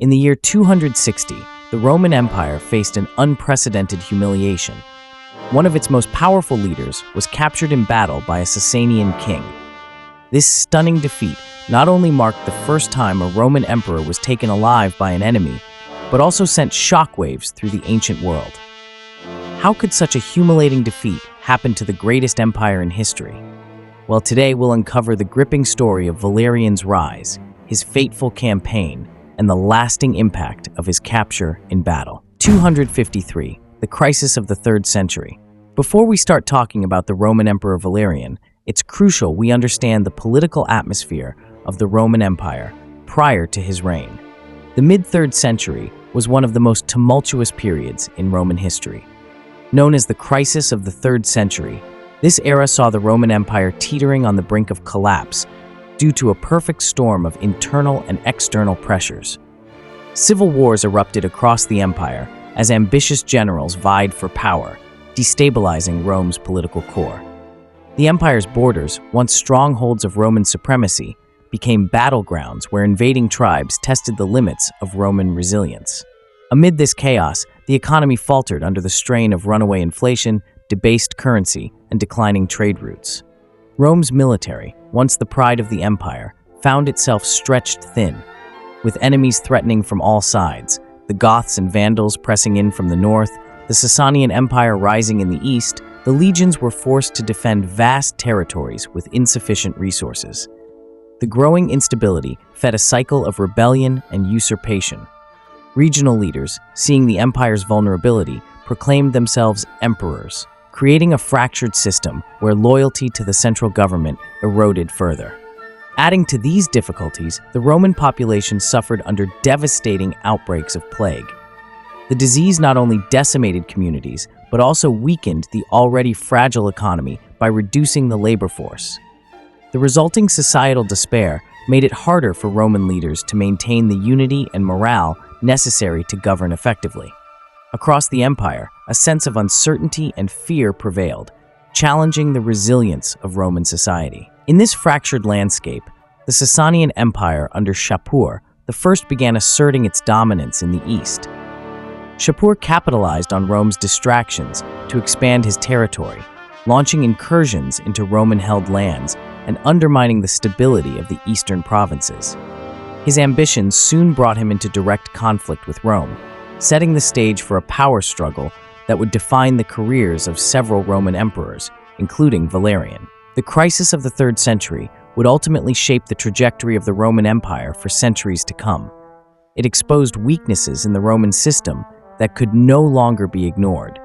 In the year 260, the Roman Empire faced an unprecedented humiliation. One of its most powerful leaders was captured in battle by a Sasanian king. This stunning defeat not only marked the first time a Roman emperor was taken alive by an enemy, but also sent shockwaves through the ancient world. How could such a humiliating defeat happen to the greatest empire in history? Well, today we'll uncover the gripping story of Valerian's rise, his fateful campaign, and the lasting impact of his capture in battle. 253, the crisis of the 3rd century. Before we start talking about the Roman Emperor Valerian, it's crucial we understand the political atmosphere of the Roman Empire prior to his reign. The mid-3rd century was one of the most tumultuous periods in Roman history. Known as the crisis of the 3rd century, this era saw the Roman Empire teetering on the brink of collapse due to a perfect storm of internal and external pressures. Civil wars erupted across the empire as ambitious generals vied for power, destabilizing Rome's political core. The empire's borders, once strongholds of Roman supremacy, became battlegrounds where invading tribes tested the limits of Roman resilience. Amid this chaos, the economy faltered under the strain of runaway inflation, debased currency, and declining trade routes. Rome's military, once the pride of the empire, found itself stretched thin. With enemies threatening from all sides, the Goths and Vandals pressing in from the north, the Sasanian Empire rising in the east, the legions were forced to defend vast territories with insufficient resources. The growing instability fed a cycle of rebellion and usurpation. Regional leaders, seeing the empire's vulnerability, proclaimed themselves emperors, creating a fractured system where loyalty to the central government eroded further. Adding to these difficulties, the Roman population suffered under devastating outbreaks of plague. The disease not only decimated communities, but also weakened the already fragile economy by reducing the labor force. The resulting societal despair made it harder for Roman leaders to maintain the unity and morale necessary to govern effectively. Across the empire, a sense of uncertainty and fear prevailed, challenging the resilience of Roman society. In this fractured landscape, the Sasanian Empire under Shapur I began asserting its dominance in the east. Shapur capitalized on Rome's distractions to expand his territory, launching incursions into Roman-held lands and undermining the stability of the eastern provinces. His ambitions soon brought him into direct conflict with Rome, setting the stage for a power struggle that would define the careers of several Roman emperors, including Valerian. The crisis of the 3rd century would ultimately shape the trajectory of the Roman Empire for centuries to come. It exposed weaknesses in the Roman system that could no longer be ignored.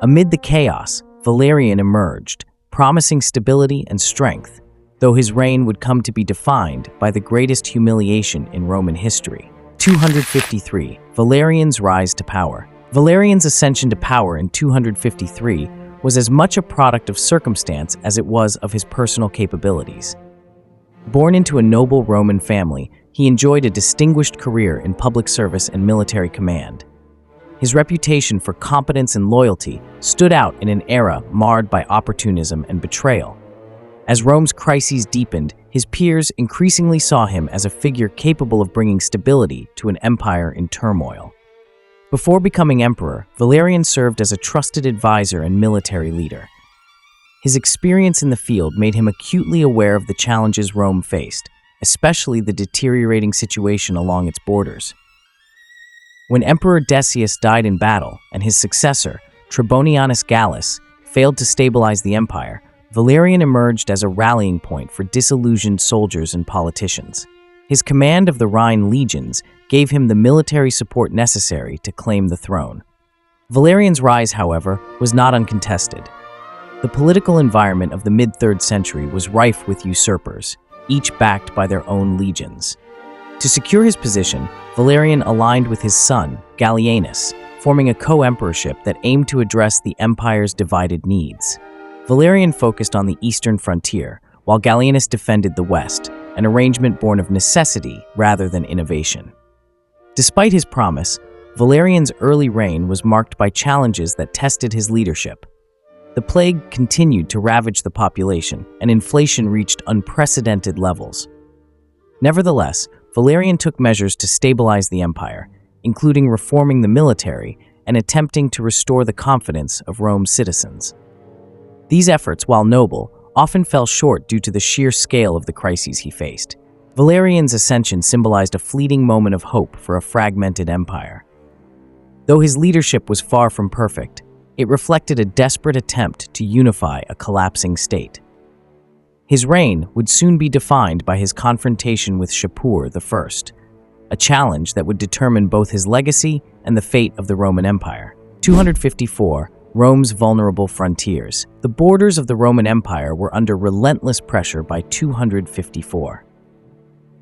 Amid the chaos, Valerian emerged, promising stability and strength, though his reign would come to be defined by the greatest humiliation in Roman history. 253. Valerian's rise to power. Valerian's ascension to power in 253 was as much a product of circumstance as it was of his personal capabilities. Born into a noble Roman family, he enjoyed a distinguished career in public service and military command. His reputation for competence and loyalty stood out in an era marred by opportunism and betrayal. As Rome's crises deepened, his peers increasingly saw him as a figure capable of bringing stability to an empire in turmoil. Before becoming emperor, Valerian served as a trusted advisor and military leader. His experience in the field made him acutely aware of the challenges Rome faced, especially the deteriorating situation along its borders. When Emperor Decius died in battle and his successor, Trebonianus Gallus, failed to stabilize the empire, Valerian emerged as a rallying point for disillusioned soldiers and politicians. His command of the Rhine legions gave him the military support necessary to claim the throne. Valerian's rise, however, was not uncontested. The political environment of the mid-3rd century was rife with usurpers, each backed by their own legions. To secure his position, Valerian aligned with his son, Gallienus, forming a co-emperorship that aimed to address the empire's divided needs. Valerian focused on the eastern frontier, while Gallienus defended the west, an arrangement born of necessity rather than innovation. Despite his promise, Valerian's early reign was marked by challenges that tested his leadership. The plague continued to ravage the population, and inflation reached unprecedented levels. Nevertheless, Valerian took measures to stabilize the empire, including reforming the military and attempting to restore the confidence of Rome's citizens. These efforts, while noble, often fell short due to the sheer scale of the crises he faced. Valerian's ascension symbolized a fleeting moment of hope for a fragmented empire. Though his leadership was far from perfect, it reflected a desperate attempt to unify a collapsing state. His reign would soon be defined by his confrontation with Shapur I, a challenge that would determine both his legacy and the fate of the Roman Empire. 254. Rome's vulnerable frontiers. The borders of the Roman Empire were under relentless pressure by 254.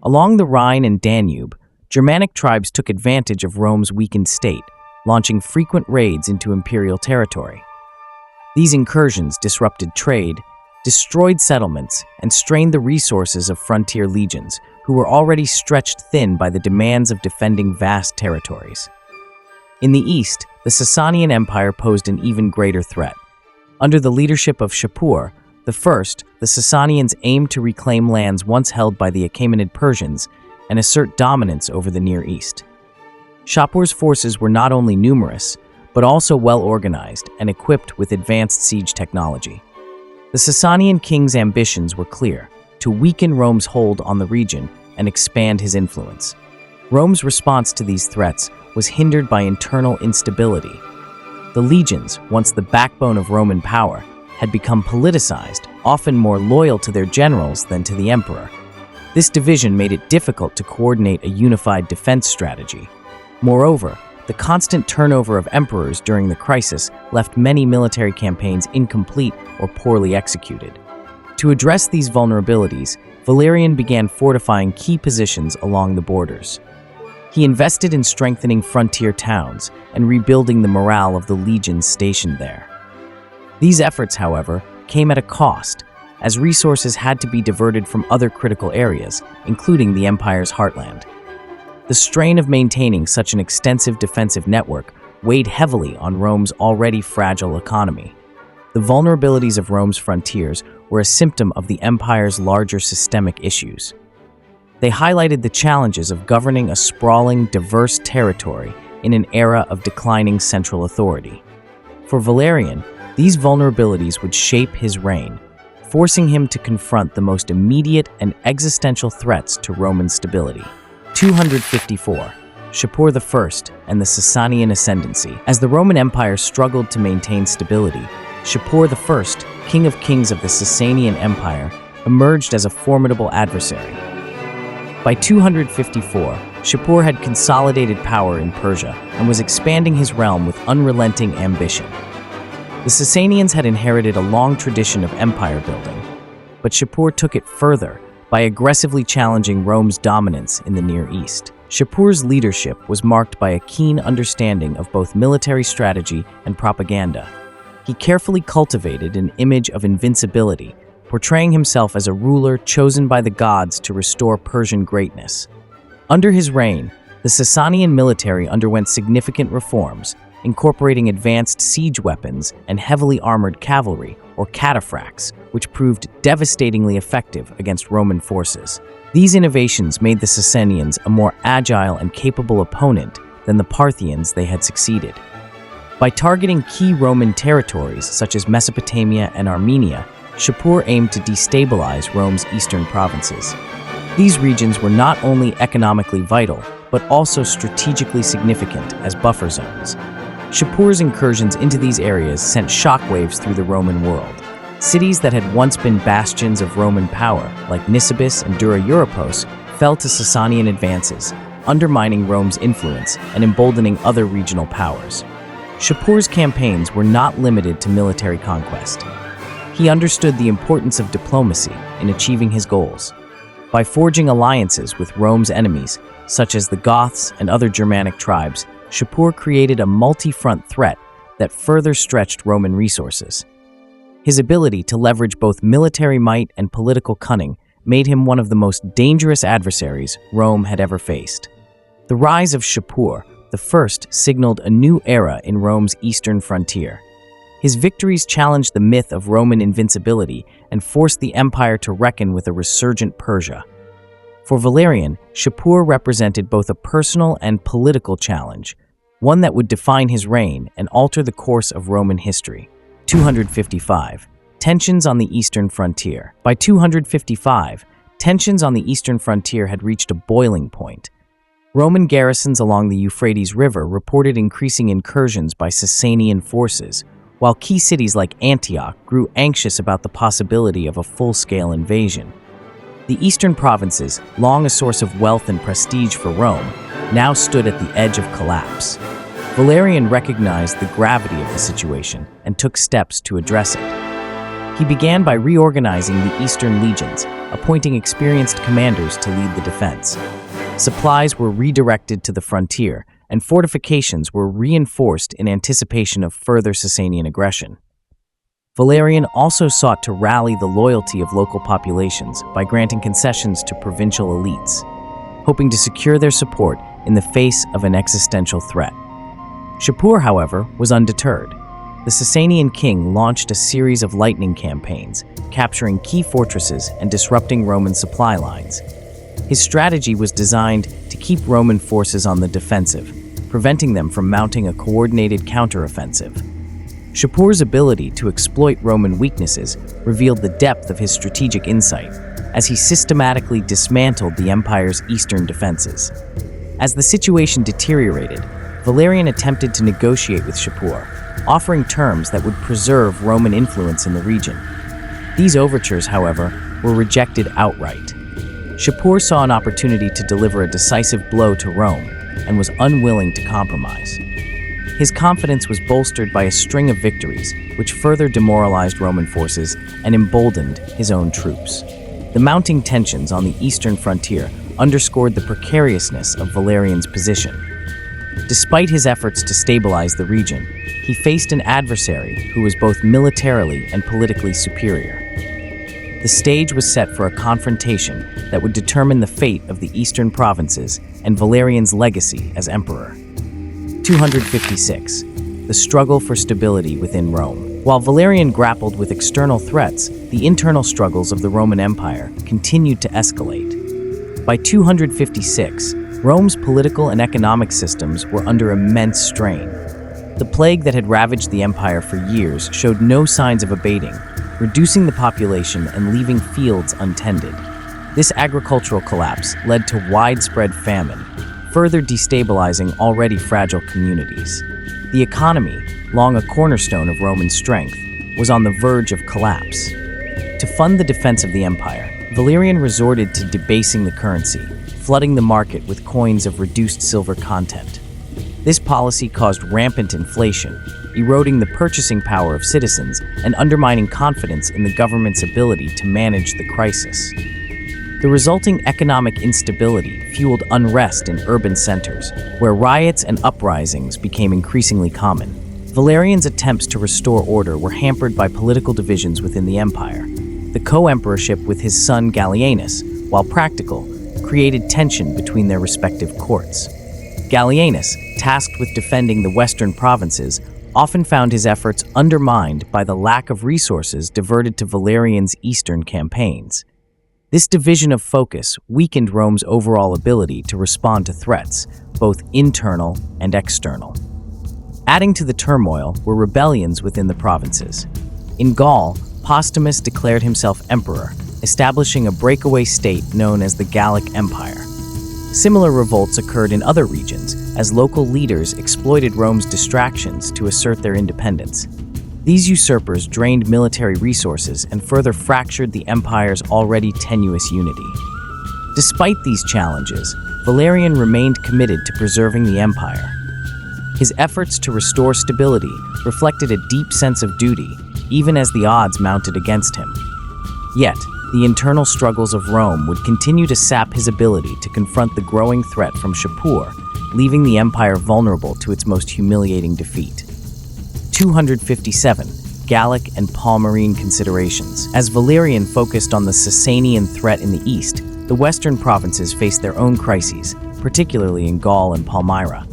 Along the Rhine and Danube, Germanic tribes took advantage of Rome's weakened state, launching frequent raids into imperial territory. These incursions disrupted trade, destroyed settlements, and strained the resources of frontier legions, who were already stretched thin by the demands of defending vast territories. In the east, the Sasanian Empire posed an even greater threat. Under the leadership of Shapur I, the Sasanians aimed to reclaim lands once held by the Achaemenid Persians and assert dominance over the Near East. Shapur's forces were not only numerous, but also well-organized and equipped with advanced siege technology. The Sasanian king's ambitions were clear: to weaken Rome's hold on the region and expand his influence. Rome's response to these threats was hindered by internal instability. The legions, once the backbone of Roman power, had become politicized, often more loyal to their generals than to the emperor. This division made it difficult to coordinate a unified defense strategy. Moreover, the constant turnover of emperors during the crisis left many military campaigns incomplete or poorly executed. To address these vulnerabilities, Valerian began fortifying key positions along the borders. He invested in strengthening frontier towns and rebuilding the morale of the legions stationed there. These efforts, however, came at a cost, as resources had to be diverted from other critical areas, including the empire's heartland. The strain of maintaining such an extensive defensive network weighed heavily on Rome's already fragile economy. The vulnerabilities of Rome's frontiers were a symptom of the empire's larger systemic issues. They highlighted the challenges of governing a sprawling, diverse territory in an era of declining central authority. For Valerian, these vulnerabilities would shape his reign, forcing him to confront the most immediate and existential threats to Roman stability. 254. Shapur I and the Sasanian ascendancy. As the Roman Empire struggled to maintain stability, Shapur I, King of Kings of the Sasanian Empire, emerged as a formidable adversary. By 254, Shapur had consolidated power in Persia and was expanding his realm with unrelenting ambition. The Sasanians had inherited a long tradition of empire building, but Shapur took it further by aggressively challenging Rome's dominance in the Near East. Shapur's leadership was marked by a keen understanding of both military strategy and propaganda. He carefully cultivated an image of invincibility, portraying himself as a ruler chosen by the gods to restore Persian greatness. Under his reign, the Sasanian military underwent significant reforms, incorporating advanced siege weapons and heavily armored cavalry, or cataphracts, which proved devastatingly effective against Roman forces. These innovations made the Sasanians a more agile and capable opponent than the Parthians they had succeeded. By targeting key Roman territories such as Mesopotamia and Armenia, Shapur aimed to destabilize Rome's eastern provinces. These regions were not only economically vital, but also strategically significant as buffer zones. Shapur's incursions into these areas sent shockwaves through the Roman world. Cities that had once been bastions of Roman power, like Nisibis and Dura Europos, fell to Sasanian advances, undermining Rome's influence and emboldening other regional powers. Shapur's campaigns were not limited to military conquest. He understood the importance of diplomacy in achieving his goals. By forging alliances with Rome's enemies, such as the Goths and other Germanic tribes, Shapur created a multi-front threat that further stretched Roman resources. His ability to leverage both military might and political cunning made him one of the most dangerous adversaries Rome had ever faced. The rise of Shapur I signaled a new era in Rome's eastern frontier. His victories challenged the myth of Roman invincibility and forced the empire to reckon with a resurgent Persia. For Valerian, Shapur represented both a personal and political challenge, one that would define his reign and alter the course of Roman history. 255. Tensions on the eastern frontier. By 255, tensions on the eastern frontier had reached a boiling point. Roman garrisons along the Euphrates River reported increasing incursions by Sasanian forces, while key cities like Antioch grew anxious about the possibility of a full-scale invasion. The eastern provinces, long a source of wealth and prestige for Rome, now stood at the edge of collapse. Valerian recognized the gravity of the situation and took steps to address it. He began by reorganizing the eastern legions, appointing experienced commanders to lead the defense. Supplies were redirected to the frontier, and fortifications were reinforced in anticipation of further Sasanian aggression. Valerian also sought to rally the loyalty of local populations by granting concessions to provincial elites, hoping to secure their support in the face of an existential threat. Shapur, however, was undeterred. The Sasanian king launched a series of lightning campaigns, capturing key fortresses and disrupting Roman supply lines. His strategy was designed to keep Roman forces on the defensive, preventing them from mounting a coordinated counteroffensive. Shapur's ability to exploit Roman weaknesses revealed the depth of his strategic insight, as he systematically dismantled the empire's eastern defenses. As the situation deteriorated, Valerian attempted to negotiate with Shapur, offering terms that would preserve Roman influence in the region. These overtures, however, were rejected outright. Shapur saw an opportunity to deliver a decisive blow to Rome and was unwilling to compromise. His confidence was bolstered by a string of victories, which further demoralized Roman forces and emboldened his own troops. The mounting tensions on the eastern frontier underscored the precariousness of Valerian's position. Despite his efforts to stabilize the region, he faced an adversary who was both militarily and politically superior. The stage was set for a confrontation that would determine the fate of the eastern provinces and Valerian's legacy as emperor. 256. The struggle for stability within Rome. While Valerian grappled with external threats, the internal struggles of the Roman Empire continued to escalate. By 256, Rome's political and economic systems were under immense strain. The plague that had ravaged the empire for years showed no signs of abating, reducing the population and leaving fields untended. This agricultural collapse led to widespread famine, further destabilizing already fragile communities. The economy, long a cornerstone of Roman strength, was on the verge of collapse. To fund the defense of the empire, Valerian resorted to debasing the currency, flooding the market with coins of reduced silver content. This policy caused rampant inflation, eroding the purchasing power of citizens and undermining confidence in the government's ability to manage the crisis. The resulting economic instability fueled unrest in urban centers, where riots and uprisings became increasingly common. Valerian's attempts to restore order were hampered by political divisions within the empire. The co-emperorship with his son Gallienus, while practical, created tension between their respective courts. Gallienus, tasked with defending the western provinces, often found his efforts undermined by the lack of resources diverted to Valerian's eastern campaigns. This division of focus weakened Rome's overall ability to respond to threats, both internal and external. Adding to the turmoil were rebellions within the provinces. In Gaul, Postumus declared himself emperor, establishing a breakaway state known as the Gallic Empire. Similar revolts occurred in other regions, as local leaders exploited Rome's distractions to assert their independence. These usurpers drained military resources and further fractured the empire's already tenuous unity. Despite these challenges, Valerian remained committed to preserving the empire. His efforts to restore stability reflected a deep sense of duty, even as the odds mounted against him. Yet, the internal struggles of Rome would continue to sap his ability to confront the growing threat from Shapur, leaving the empire vulnerable to its most humiliating defeat. 257. Gallic and Palmyrene considerations. As Valerian focused on the Sasanian threat in the east, the western provinces faced their own crises, particularly in Gaul and Palmyra.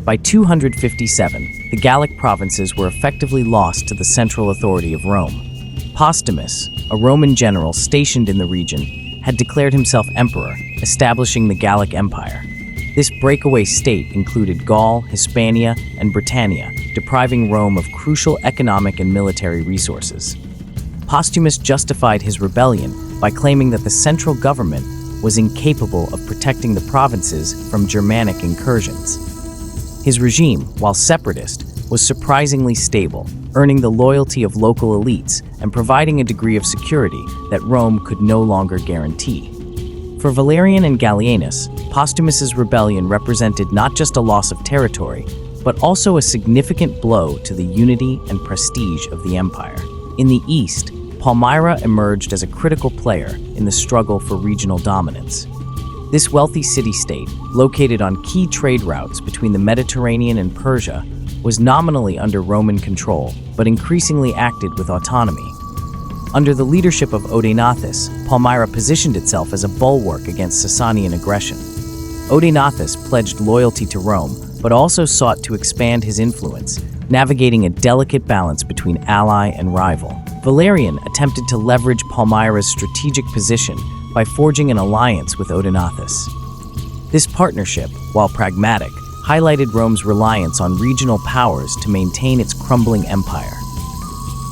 By 257, the Gallic provinces were effectively lost to the central authority of Rome. Postumus, a Roman general stationed in the region, had declared himself emperor, establishing the Gallic Empire. This breakaway state included Gaul, Hispania, and Britannia, depriving Rome of crucial economic and military resources. Postumus justified his rebellion by claiming that the central government was incapable of protecting the provinces from Germanic incursions. His regime, while separatist, was surprisingly stable, earning the loyalty of local elites and providing a degree of security that Rome could no longer guarantee. For Valerian and Gallienus, Postumus's rebellion represented not just a loss of territory, but also a significant blow to the unity and prestige of the empire. In the east, Palmyra emerged as a critical player in the struggle for regional dominance. This wealthy city-state, located on key trade routes between the Mediterranean and Persia, was nominally under Roman control, but increasingly acted with autonomy. Under the leadership of Odenathus, Palmyra positioned itself as a bulwark against Sasanian aggression. Odenathus pledged loyalty to Rome, but also sought to expand his influence, navigating a delicate balance between ally and rival. Valerian attempted to leverage Palmyra's strategic position by forging an alliance with Odenathus. This partnership, while pragmatic, highlighted Rome's reliance on regional powers to maintain its crumbling empire.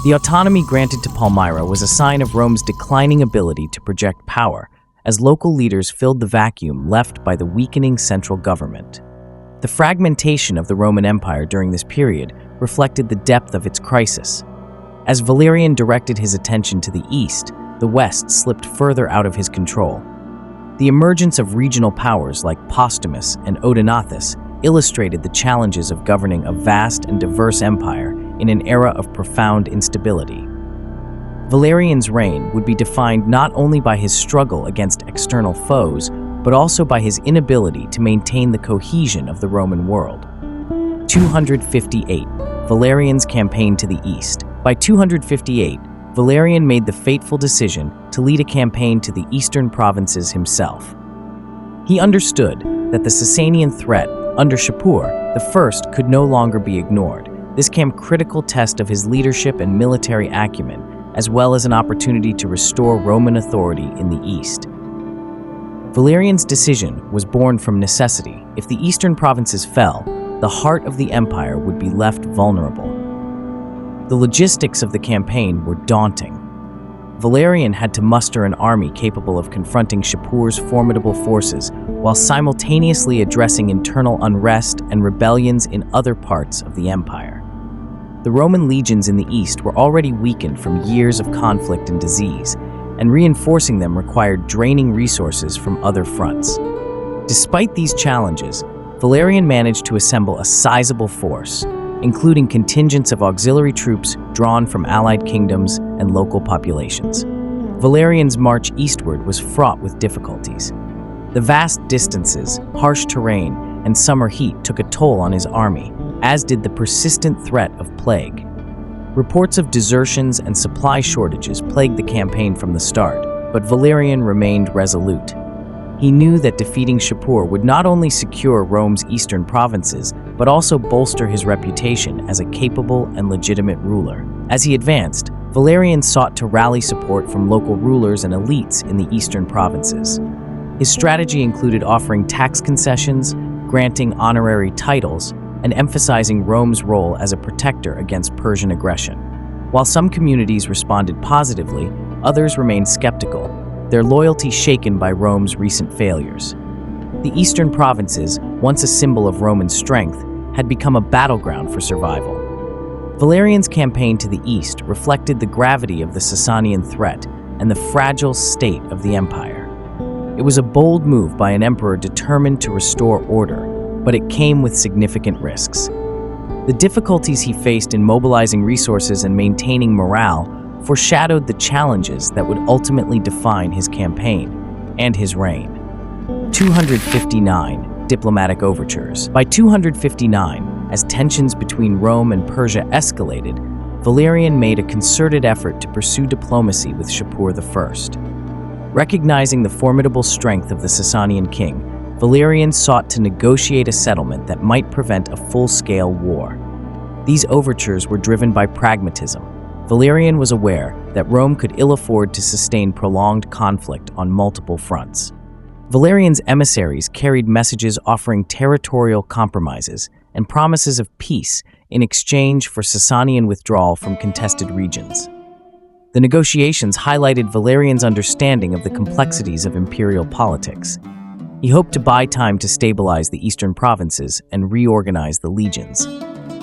The autonomy granted to Palmyra was a sign of Rome's declining ability to project power, as local leaders filled the vacuum left by the weakening central government. The fragmentation of the Roman Empire during this period reflected the depth of its crisis. As Valerian directed his attention to the east, the west slipped further out of his control. The emergence of regional powers like Postumus and Odenathus illustrated the challenges of governing a vast and diverse empire in an era of profound instability. Valerian's reign would be defined not only by his struggle against external foes, but also by his inability to maintain the cohesion of the Roman world. 258. Valerian's campaign to the east. By 258, Valerian made the fateful decision to lead a campaign to the eastern provinces himself. He understood that the Sasanian threat under Shapur I could no longer be ignored. This came a critical test of his leadership and military acumen, as well as an opportunity to restore Roman authority in the east. Valerian's decision was born from necessity. If the eastern provinces fell, the heart of the empire would be left vulnerable. The logistics of the campaign were daunting. Valerian had to muster an army capable of confronting Shapur's formidable forces while simultaneously addressing internal unrest and rebellions in other parts of the empire. The Roman legions in the east were already weakened from years of conflict and disease, and reinforcing them required draining resources from other fronts. Despite these challenges, Valerian managed to assemble a sizable force, including contingents of auxiliary troops drawn from allied kingdoms and local populations. Valerian's march eastward was fraught with difficulties. The vast distances, harsh terrain, and summer heat took a toll on his army, as did the persistent threat of plague. Reports of desertions and supply shortages plagued the campaign from the start, but Valerian remained resolute. He knew that defeating Shapur would not only secure Rome's eastern provinces, but also bolster his reputation as a capable and legitimate ruler. As he advanced, Valerian sought to rally support from local rulers and elites in the eastern provinces. His strategy included offering tax concessions, granting honorary titles, and emphasizing Rome's role as a protector against Persian aggression. While some communities responded positively, others remained skeptical, their loyalty shaken by Rome's recent failures. The eastern provinces, once a symbol of Roman strength, had become a battleground for survival. Valerian's campaign to the east reflected the gravity of the Sasanian threat and the fragile state of the empire. It was a bold move by an emperor determined to restore order, but it came with significant risks. The difficulties he faced in mobilizing resources and maintaining morale foreshadowed the challenges that would ultimately define his campaign and his reign. 259. Diplomatic overtures. By 259, as tensions between Rome and Persia escalated, Valerian made a concerted effort to pursue diplomacy with Shapur I. Recognizing the formidable strength of the Sasanian king, Valerian sought to negotiate a settlement that might prevent a full-scale war. These overtures were driven by pragmatism. Valerian was aware that Rome could ill afford to sustain prolonged conflict on multiple fronts. Valerian's emissaries carried messages offering territorial compromises and promises of peace in exchange for Sasanian withdrawal from contested regions. The negotiations highlighted Valerian's understanding of the complexities of imperial politics. He hoped to buy time to stabilize the eastern provinces and reorganize the legions.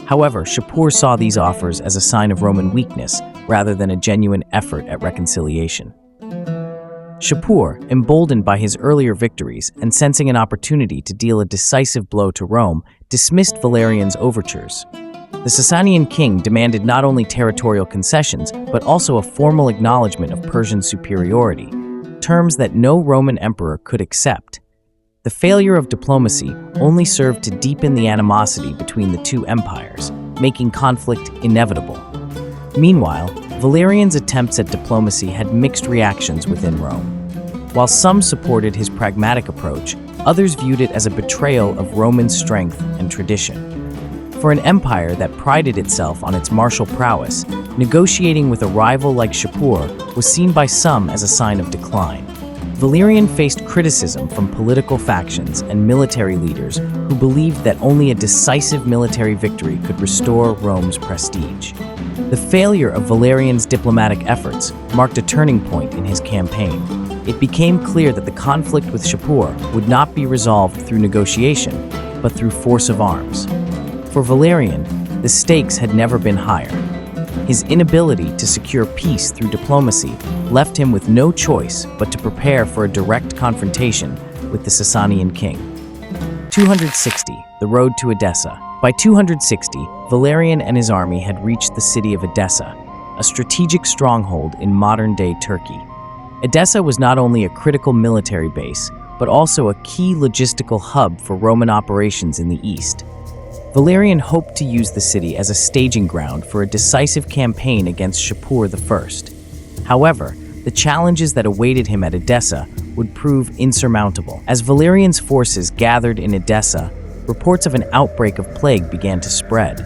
However, Shapur saw these offers as a sign of Roman weakness rather than a genuine effort at reconciliation. Shapur, emboldened by his earlier victories and sensing an opportunity to deal a decisive blow to Rome, dismissed Valerian's overtures. The Sasanian king demanded not only territorial concessions, but also a formal acknowledgement of Persian superiority, terms that no Roman emperor could accept. The failure of diplomacy only served to deepen the animosity between the two empires, making conflict inevitable. Meanwhile, Valerian's attempts at diplomacy had mixed reactions within Rome. While some supported his pragmatic approach, others viewed it as a betrayal of Roman strength and tradition. For an empire that prided itself on its martial prowess, negotiating with a rival like Shapur was seen by some as a sign of decline. Valerian faced criticism from political factions and military leaders who believed that only a decisive military victory could restore Rome's prestige. The failure of Valerian's diplomatic efforts marked a turning point in his campaign. It became clear that the conflict with Shapur would not be resolved through negotiation, but through force of arms. For Valerian, the stakes had never been higher. His inability to secure peace through diplomacy left him with no choice but to prepare for a direct confrontation with the Sasanian king. 260. The road to Edessa. By 260, Valerian and his army had reached the city of Edessa, a strategic stronghold in modern-day Turkey. Edessa was not only a critical military base, but also a key logistical hub for Roman operations in the east. Valerian hoped to use the city as a staging ground for a decisive campaign against Shapur I. However, the challenges that awaited him at Edessa would prove insurmountable. As Valerian's forces gathered in Edessa, reports of an outbreak of plague began to spread.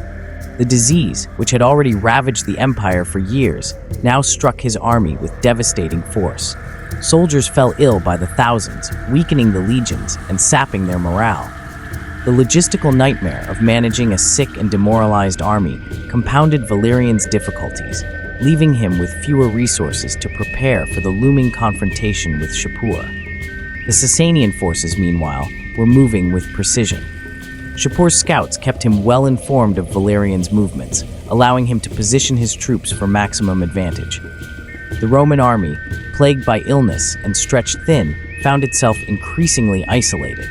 The disease, which had already ravaged the empire for years, now struck his army with devastating force. Soldiers fell ill by the thousands, weakening the legions and sapping their morale. The logistical nightmare of managing a sick and demoralized army compounded Valerian's difficulties, leaving him with fewer resources to prepare for the looming confrontation with Shapur. The Sasanian forces, meanwhile, were moving with precision. Shapur's scouts kept him well informed of Valerian's movements, allowing him to position his troops for maximum advantage. The Roman army, plagued by illness and stretched thin, found itself increasingly isolated.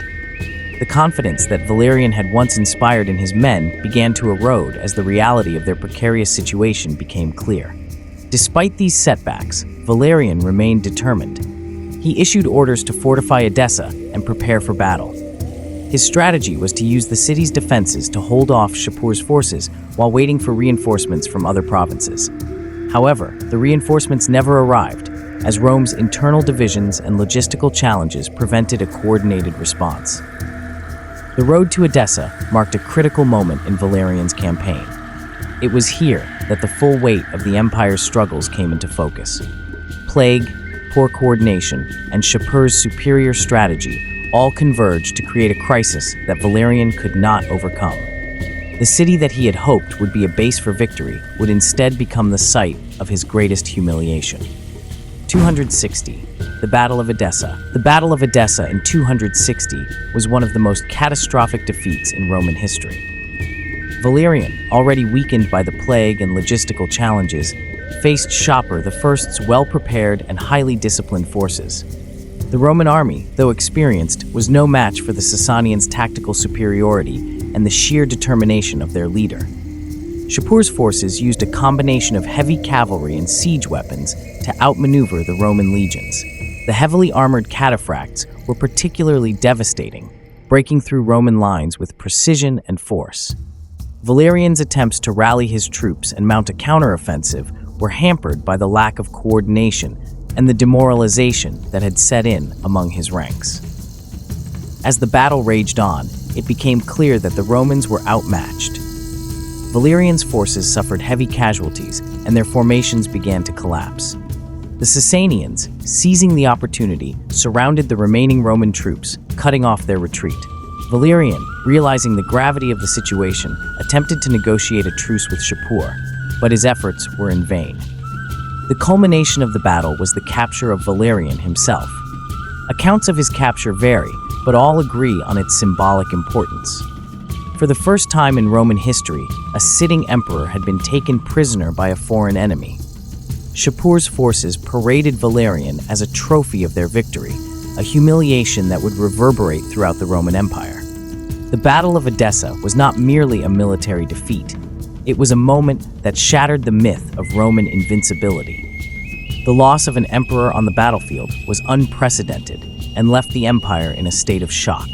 The confidence that Valerian had once inspired in his men began to erode as the reality of their precarious situation became clear. Despite these setbacks, Valerian remained determined. He issued orders to fortify Edessa and prepare for battle. His strategy was to use the city's defenses to hold off Shapur's forces while waiting for reinforcements from other provinces. However, the reinforcements never arrived, as Rome's internal divisions and logistical challenges prevented a coordinated response. The road to Edessa marked a critical moment in Valerian's campaign. It was here that the full weight of the empire's struggles came into focus. Plague, poor coordination, and Shapur's superior strategy all converged to create a crisis that Valerian could not overcome. The city that he had hoped would be a base for victory would instead become the site of his greatest humiliation. 260. The Battle of Edessa. The Battle of Edessa in 260 was one of the most catastrophic defeats in Roman history. Valerian, already weakened by the plague and logistical challenges, faced Shapur I's well-prepared and highly disciplined forces. The Roman army, though experienced, was no match for the Sasanians' tactical superiority and the sheer determination of their leader. Shapur's forces used a combination of heavy cavalry and siege weapons to outmaneuver the Roman legions. The heavily armored cataphracts were particularly devastating, breaking through Roman lines with precision and force. Valerian's attempts to rally his troops and mount a counteroffensive were hampered by the lack of coordination and the demoralization that had set in among his ranks. As the battle raged on, it became clear that the Romans were outmatched. Valerian's forces suffered heavy casualties, and their formations began to collapse. The Sasanians, seizing the opportunity, surrounded the remaining Roman troops, cutting off their retreat. Valerian, realizing the gravity of the situation, attempted to negotiate a truce with Shapur, but his efforts were in vain. The culmination of the battle was the capture of Valerian himself. Accounts of his capture vary, but all agree on its symbolic importance. For the first time in Roman history, a sitting emperor had been taken prisoner by a foreign enemy. Shapur's forces paraded Valerian as a trophy of their victory, a humiliation that would reverberate throughout the Roman Empire. The Battle of Edessa was not merely a military defeat. It was a moment that shattered the myth of Roman invincibility. The loss of an emperor on the battlefield was unprecedented and left the empire in a state of shock.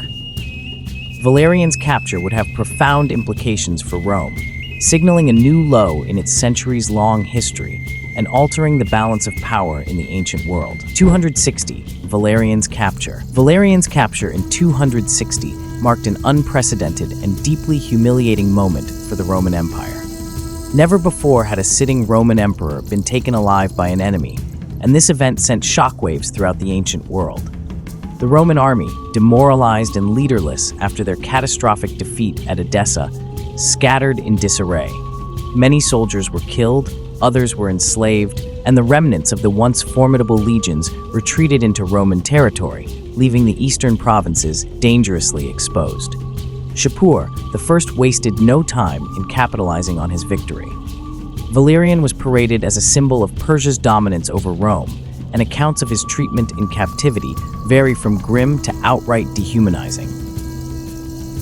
Valerian's capture would have profound implications for Rome, signaling a new low in its centuries-long history and altering the balance of power in the ancient world. 260. Valerian's capture. Valerian's capture in 260 marked an unprecedented and deeply humiliating moment for the Roman Empire. Never before had a sitting Roman emperor been taken alive by an enemy, and this event sent shockwaves throughout the ancient world. The Roman army, demoralized and leaderless after their catastrophic defeat at Edessa, scattered in disarray. Many soldiers were killed, others were enslaved, and the remnants of the once formidable legions retreated into Roman territory, leaving the eastern provinces dangerously exposed. Shapur I wasted no time in capitalizing on his victory. Valerian was paraded as a symbol of Persia's dominance over Rome, and accounts of his treatment in captivity vary from grim to outright dehumanizing.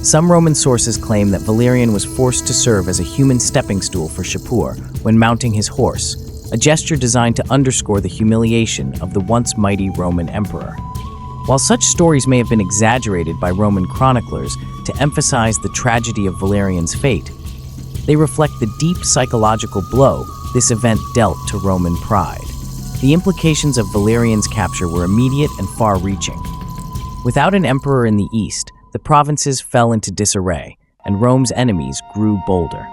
Some Roman sources claim that Valerian was forced to serve as a human stepping stool for Shapur when mounting his horse, a gesture designed to underscore the humiliation of the once mighty Roman emperor. While such stories may have been exaggerated by Roman chroniclers to emphasize the tragedy of Valerian's fate, they reflect the deep psychological blow this event dealt to Roman pride. The implications of Valerian's capture were immediate and far-reaching. Without an emperor in the east, the provinces fell into disarray, and Rome's enemies grew bolder.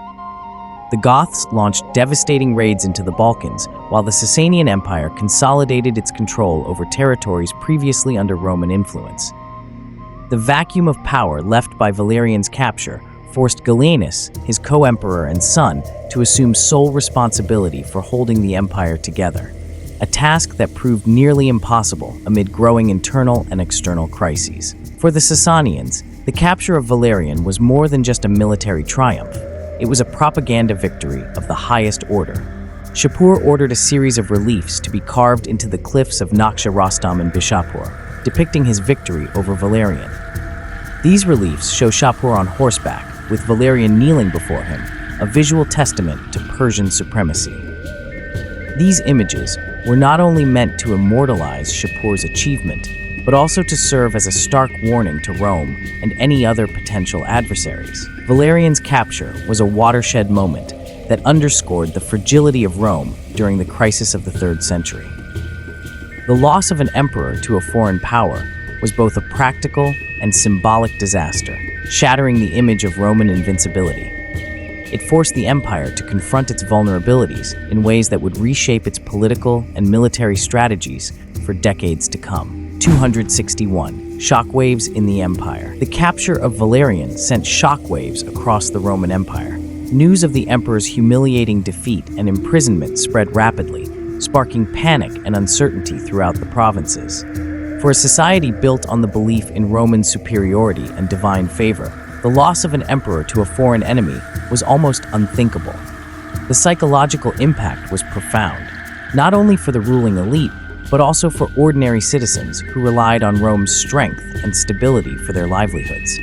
The Goths launched devastating raids into the Balkans, while the Sasanian Empire consolidated its control over territories previously under Roman influence. The vacuum of power left by Valerian's capture forced Gallienus, his co-emperor and son, to assume sole responsibility for holding the empire together, a task that proved nearly impossible amid growing internal and external crises. For the Sasanians, the capture of Valerian was more than just a military triumph. It was a propaganda victory of the highest order. Shapur ordered a series of reliefs to be carved into the cliffs of Naksha Rostam and Bishapur, depicting his victory over Valerian. These reliefs show Shapur on horseback, with Valerian kneeling before him, a visual testament to Persian supremacy. These images were not only meant to immortalize Shapur's achievement, but also to serve as a stark warning to Rome and any other potential adversaries. Valerian's capture was a watershed moment that underscored the fragility of Rome during the crisis of the 3rd century. The loss of an emperor to a foreign power was both a practical and symbolic disaster, shattering the image of Roman invincibility. It forced the empire to confront its vulnerabilities in ways that would reshape its political and military strategies for decades to come. 261. Shockwaves in the Empire. The capture of Valerian sent shockwaves across the Roman Empire. News of the emperor's humiliating defeat and imprisonment spread rapidly, sparking panic and uncertainty throughout the provinces. For a society built on the belief in Roman superiority and divine favor, the loss of an emperor to a foreign enemy was almost unthinkable. The psychological impact was profound, not only for the ruling elite, but also for ordinary citizens who relied on Rome's strength and stability for their livelihoods.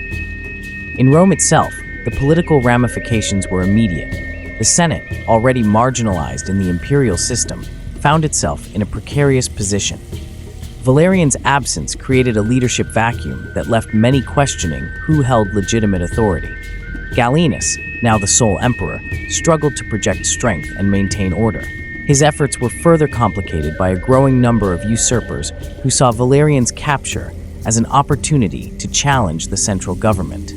In Rome itself, the political ramifications were immediate. The Senate, already marginalized in the imperial system, found itself in a precarious position. Valerian's absence created a leadership vacuum that left many questioning who held legitimate authority. Gallienus, now the sole emperor, struggled to project strength and maintain order. His efforts were further complicated by a growing number of usurpers who saw Valerian's capture as an opportunity to challenge the central government.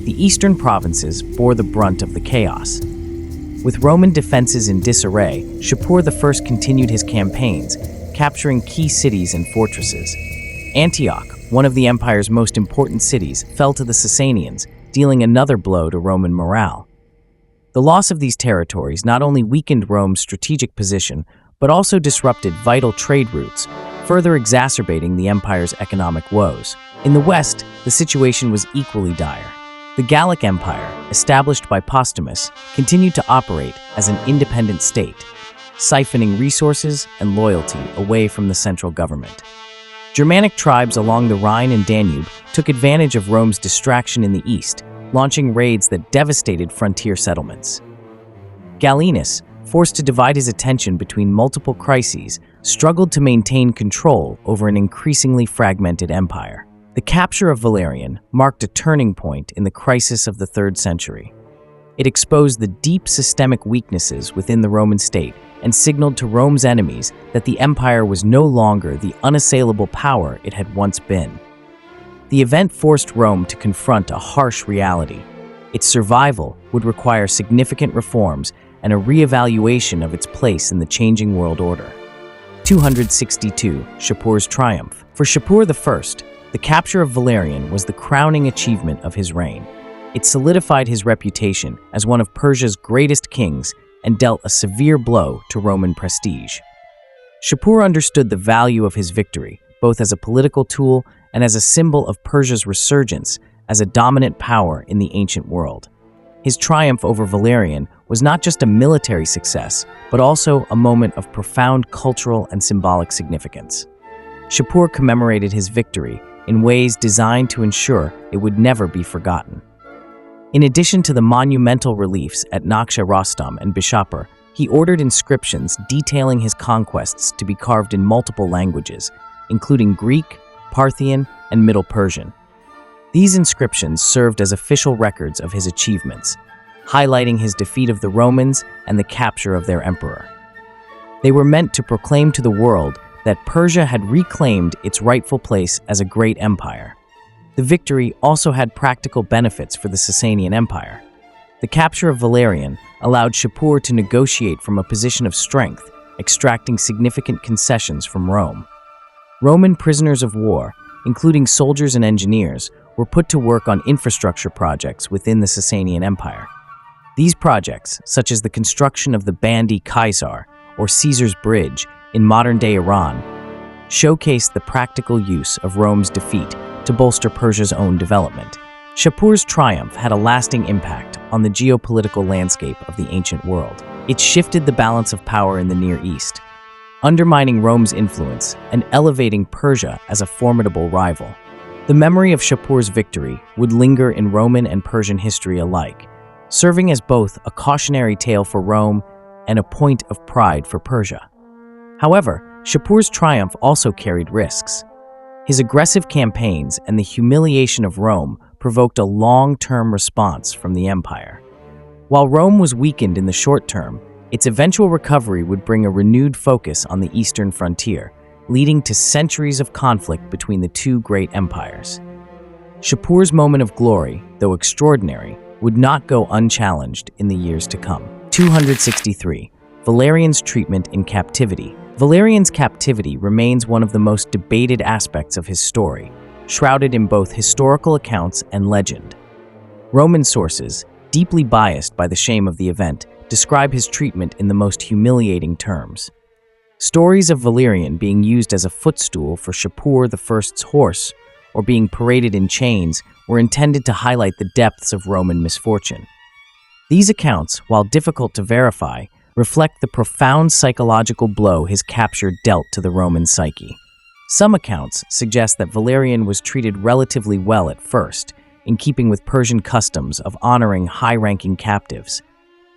The the eastern provinces bore the brunt of the chaos. With Roman defenses in disarray, Shapur I continued his campaigns, capturing key cities and fortresses. Antioch, one of the empire's most important cities, fell to the Sasanians, dealing another blow to Roman morale. The loss of these territories not only weakened Rome's strategic position, but also disrupted vital trade routes, further exacerbating the empire's economic woes. In the west, the situation was equally dire. The Gallic Empire, established by Postumus, continued to operate as an independent state, siphoning resources and loyalty away from the central government. Germanic tribes along the Rhine and Danube took advantage of Rome's distraction in the east, launching raids that devastated frontier settlements. Gallienus, forced to divide his attention between multiple crises, struggled to maintain control over an increasingly fragmented empire. The capture of Valerian marked a turning point in the crisis of the 3rd century. It exposed the deep systemic weaknesses within the Roman state and signaled to Rome's enemies that the empire was no longer the unassailable power it had once been. The event forced Rome to confront a harsh reality. Its survival would require significant reforms and a re-evaluation of its place in the changing world order. 262. Shapur's triumph. For Shapur I, the capture of Valerian was the crowning achievement of his reign. It solidified his reputation as one of Persia's greatest kings and dealt a severe blow to Roman prestige. Shapur understood the value of his victory, both as a political tool and as a symbol of Persia's resurgence as a dominant power in the ancient world. His triumph over Valerian was not just a military success, but also a moment of profound cultural and symbolic significance. Shapur commemorated his victory in ways designed to ensure it would never be forgotten. In addition to the monumental reliefs at Naksha Rostam and Bishapur, he ordered inscriptions detailing his conquests to be carved in multiple languages, including Greek, Parthian, and Middle Persian. These inscriptions served as official records of his achievements, highlighting his defeat of the Romans and the capture of their emperor. They were meant to proclaim to the world that Persia had reclaimed its rightful place as a great empire. The victory also had practical benefits for the Sasanian Empire. The capture of Valerian allowed Shapur to negotiate from a position of strength, extracting significant concessions from Rome. Roman prisoners of war, including soldiers and engineers, were put to work on infrastructure projects within the Sasanian Empire. These projects, such as the construction of the Bandi Kaisar, or Caesar's Bridge, in modern-day Iran, showcased the practical use of Rome's defeat to bolster Persia's own development. Shapur's triumph had a lasting impact on the geopolitical landscape of the ancient world. It shifted the balance of power in the Near East, undermining Rome's influence and elevating Persia as a formidable rival. The memory of Shapur's victory would linger in Roman and Persian history alike, serving as both a cautionary tale for Rome and a point of pride for Persia. However, Shapur's triumph also carried risks. His aggressive campaigns and the humiliation of Rome provoked a long-term response from the empire. While Rome was weakened in the short term, its eventual recovery would bring a renewed focus on the eastern frontier, leading to centuries of conflict between the two great empires. Shapur's moment of glory, though extraordinary, would not go unchallenged in the years to come. 263. Valerian's treatment in captivity. Valerian's captivity remains one of the most debated aspects of his story, shrouded in both historical accounts and legend. Roman sources, deeply biased by the shame of the event, describe his treatment in the most humiliating terms. Stories of Valerian being used as a footstool for Shapur I's horse or being paraded in chains were intended to highlight the depths of Roman misfortune. These accounts, while difficult to verify, reflect the profound psychological blow his capture dealt to the Roman psyche. Some accounts suggest that Valerian was treated relatively well at first, in keeping with Persian customs of honoring high-ranking captives.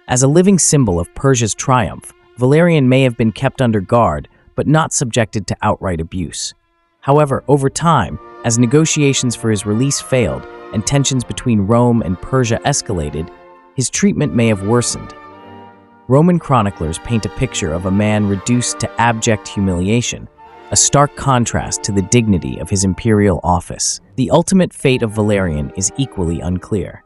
As a living symbol of Persia's triumph, Valerian may have been kept under guard, but not subjected to outright abuse. However, over time, as negotiations for his release failed and tensions between Rome and Persia escalated, his treatment may have worsened. Roman chroniclers paint a picture of a man reduced to abject humiliation, a stark contrast to the dignity of his imperial office. The ultimate fate of Valerian is equally unclear.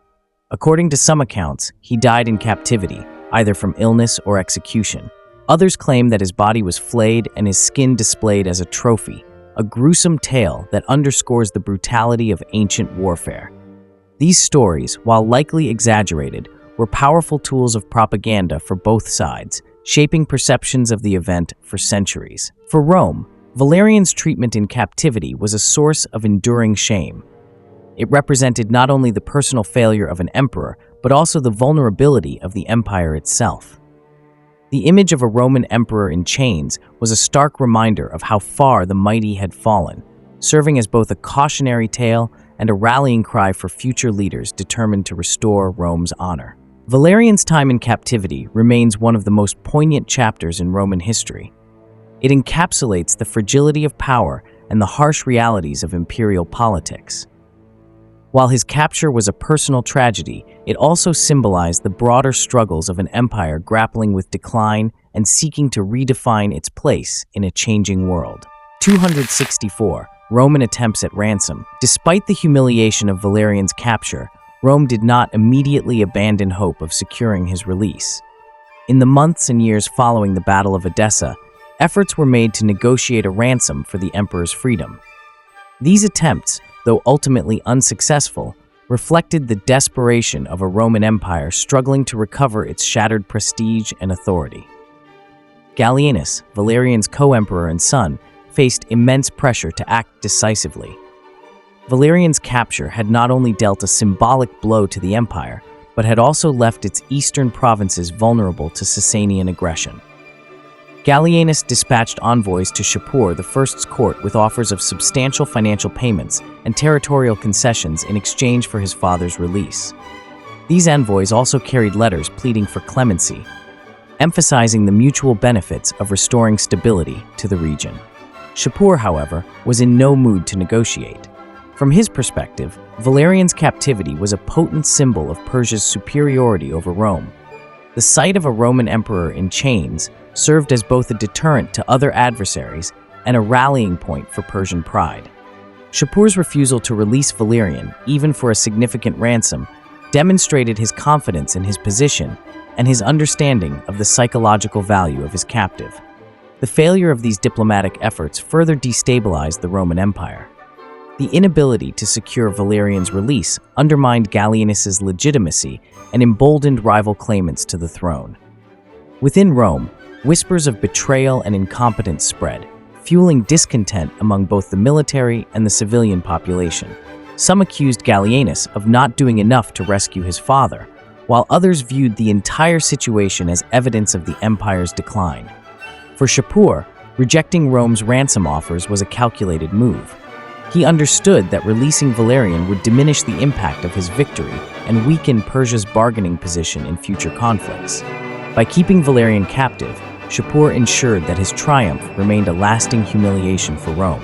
According to some accounts, he died in captivity, either from illness or execution. Others claim that his body was flayed and his skin displayed as a trophy, a gruesome tale that underscores the brutality of ancient warfare. These stories, while likely exaggerated, were powerful tools of propaganda for both sides, shaping perceptions of the event for centuries. For Rome, Valerian's treatment in captivity was a source of enduring shame. It represented not only the personal failure of an emperor, but also the vulnerability of the empire itself. The image of a Roman emperor in chains was a stark reminder of how far the mighty had fallen, serving as both a cautionary tale and a rallying cry for future leaders determined to restore Rome's honor. Valerian's time in captivity remains one of the most poignant chapters in Roman history. It encapsulates the fragility of power and the harsh realities of imperial politics. While his capture was a personal tragedy, it also symbolized the broader struggles of an empire grappling with decline and seeking to redefine its place in a changing world. 264. Roman attempts at ransom. Despite the humiliation of Valerian's capture, Rome did not immediately abandon hope of securing his release. In the months and years following the Battle of Edessa, efforts were made to negotiate a ransom for the emperor's freedom. These attempts, though ultimately unsuccessful, reflected the desperation of a Roman Empire struggling to recover its shattered prestige and authority. Gallienus, Valerian's co-emperor and son, faced immense pressure to act decisively. Valerian's capture had not only dealt a symbolic blow to the empire, but had also left its eastern provinces vulnerable to Sasanian aggression. Gallienus dispatched envoys to Shapur I's court with offers of substantial financial payments and territorial concessions in exchange for his father's release. These envoys also carried letters pleading for clemency, emphasizing the mutual benefits of restoring stability to the region. Shapur, however, was in no mood to negotiate. From his perspective, Valerian's captivity was a potent symbol of Persia's superiority over Rome. The sight of a Roman emperor in chains served as both a deterrent to other adversaries and a rallying point for Persian pride. Shapur's refusal to release Valerian, even for a significant ransom, demonstrated his confidence in his position and his understanding of the psychological value of his captive. The failure of these diplomatic efforts further destabilized the Roman Empire. The inability to secure Valerian's release undermined Gallienus's legitimacy and emboldened rival claimants to the throne. Within Rome, whispers of betrayal and incompetence spread, fueling discontent among both the military and the civilian population. Some accused Gallienus of not doing enough to rescue his father, while others viewed the entire situation as evidence of the empire's decline. For Shapur, rejecting Rome's ransom offers was a calculated move. He understood that releasing Valerian would diminish the impact of his victory and weaken Persia's bargaining position in future conflicts. By keeping Valerian captive, Shapur ensured that his triumph remained a lasting humiliation for Rome.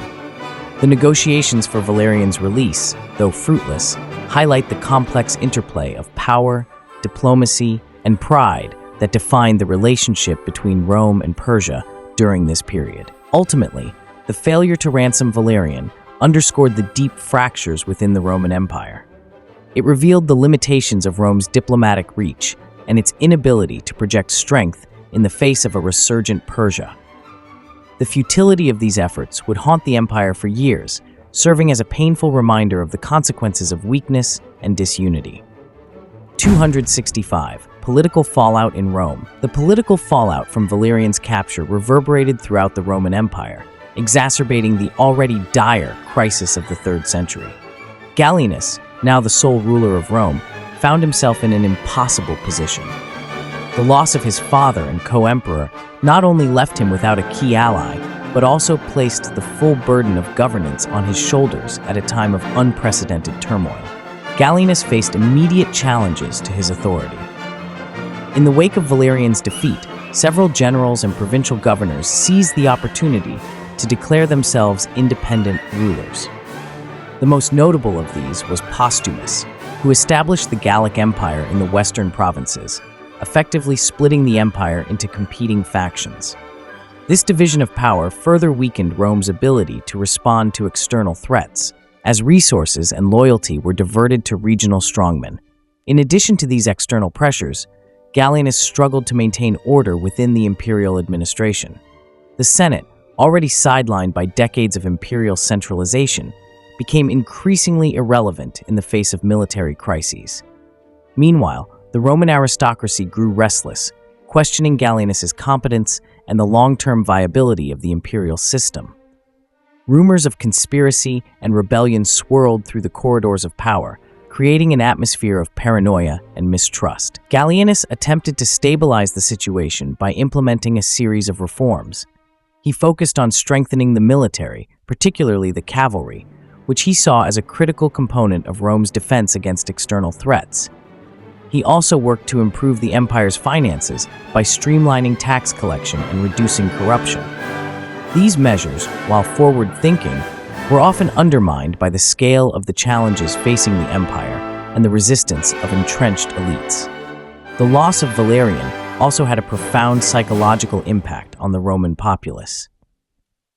The negotiations for Valerian's release, though fruitless, highlight the complex interplay of power, diplomacy, and pride that defined the relationship between Rome and Persia during this period. Ultimately, the failure to ransom Valerian underscored the deep fractures within the Roman Empire. It revealed the limitations of Rome's diplomatic reach and its inability to project strength in the face of a resurgent Persia. The futility of these efforts would haunt the empire for years, serving as a painful reminder of the consequences of weakness and disunity. 265. Political fallout in Rome. The political fallout from Valerian's capture reverberated throughout the Roman Empire, exacerbating the already dire crisis of the 3rd century. Gallienus, now the sole ruler of Rome, found himself in an impossible position. The loss of his father and co-emperor not only left him without a key ally, but also placed the full burden of governance on his shoulders at a time of unprecedented turmoil. Gallienus faced immediate challenges to his authority. In the wake of Valerian's defeat, several generals and provincial governors seized the opportunity to declare themselves independent rulers. The most notable of these was Postumus, who established the Gallic Empire in the western provinces, effectively splitting the empire into competing factions. This division of power further weakened Rome's ability to respond to external threats, as resources and loyalty were diverted to regional strongmen. In addition to these external pressures, Gallienus struggled to maintain order within the imperial administration. The Senate, already sidelined by decades of imperial centralization, became increasingly irrelevant in the face of military crises. Meanwhile, the Roman aristocracy grew restless, questioning Gallienus's competence and the long-term viability of the imperial system. Rumors of conspiracy and rebellion swirled through the corridors of power, creating an atmosphere of paranoia and mistrust. Gallienus attempted to stabilize the situation by implementing a series of reforms. He focused on strengthening the military, particularly the cavalry, which he saw as a critical component of Rome's defense against external threats. He also worked to improve the empire's finances by streamlining tax collection and reducing corruption. These measures, while forward-thinking, were often undermined by the scale of the challenges facing the empire and the resistance of entrenched elites. The loss of Valerian also had a profound psychological impact on the Roman populace.